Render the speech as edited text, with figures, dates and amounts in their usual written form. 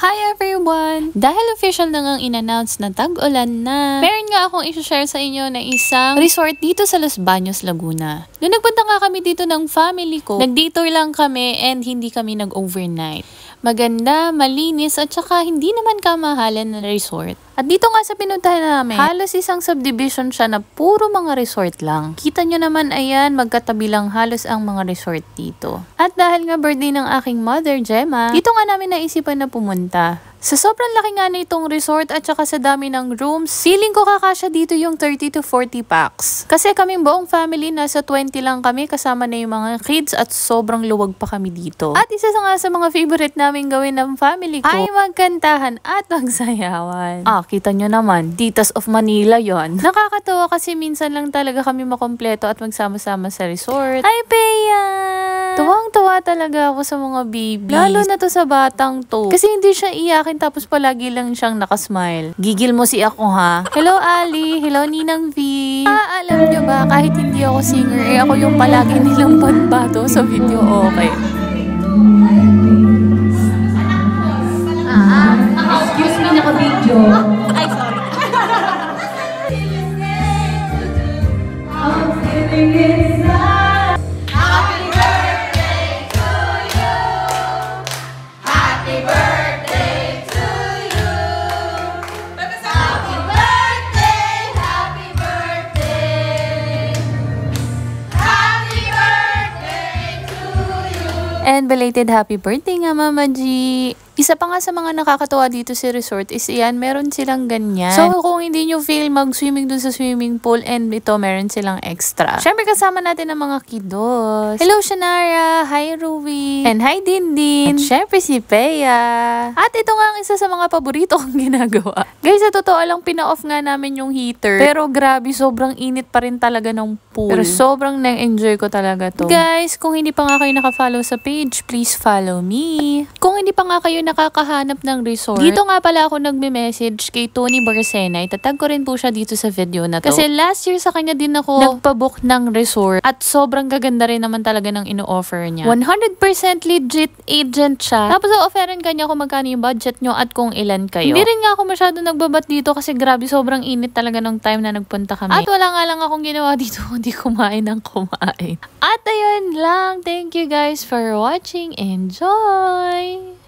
Hi everyone! Dahil official na ngang in-announce na tag-ulan na, meron nga akong i-share sa inyo na isang resort dito sa Los Baños, Laguna. Noong nagpunta nga kami dito ng family ko, nag-day tour lang kami and hindi kami nag-overnight. Maganda, malinis at saka hindi naman kamahalan na resort. At dito nga sa pinuntahan namin, halos isang subdivision siya na puro mga resort lang. Kita nyo naman ayan, magkatabi lang halos ang mga resort dito. At dahil nga birthday ng aking mother, Gemma, dito nga namin naisipan na pumunta. Sa sobrang laki nga na itong resort at saka sa dami ng rooms, feeling ko kakasya dito yung 30 to 40 packs. Kasi kaming buong family, nasa 20 lang kami kasama na yung mga kids at sobrang luwag pa kami dito. At isa nga sa mga favorite namin gawin ng family ko ay magkantahan at magsayawan. Kita nyo naman, Titas of Manila yon. Nakakatawa kasi minsan lang talaga kami makompleto at magsama-sama sa resort. Ay, Bea! Tuwang-tuwa talaga ako sa mga babies. Lalo na to sa batang to. Kasi hindi siya iyakin tapos palagi lang siyang nakasmile. Gigil mo si ako ha. Hello Ali, hello Ninang V. Alam nyo ba, kahit hindi ako singer, ako yung palagi nilang banbato sa video, okay. Excuse me, naka-video. Ay, sorry. And belated happy birthday nga, Mama G! Isa pa nga sa mga nakakatawa dito sa resort is iyan, meron silang ganyan. So kung hindi nyo feel mag-swimming dun sa swimming pool and ito meron silang extra. Siyempre kasama natin ang mga kiddos. Hello Shanara! Hi Ruby! And hi Dindin! At syempre si Bea! At ito nga ang isa sa mga paborito kong ginagawa. Guys, sa totoo lang pina-off nga namin yung heater. Pero grabe, sobrang init pa rin talaga ng pool. Pero sobrang na-enjoy ko talaga to. Guys, kung hindi pa nga kayo naka-follow sa page, please follow me. Kung hindi pa nga kayo nakakahanap ng resort, dito nga pala ako nagme-message kay Tony Barcena. Itatag ko rin po siya dito sa video na to. Kasi last year sa kanya din ako nagpabook ng resort at sobrang gaganda rin naman talaga ng ino-offer niya. 100% legit agent siya. Tapos o-offeran kanya kung magkano yung budget nyo at kung ilan kayo. Hindi rin nga ako masyado nagbabat dito kasi grabe sobrang init talaga ng time na nagpunta kami. At wala nga lang akong ginawa dito kundi kumain ng kumain. At ayun lang. Thank you guys for watching. Enjoy!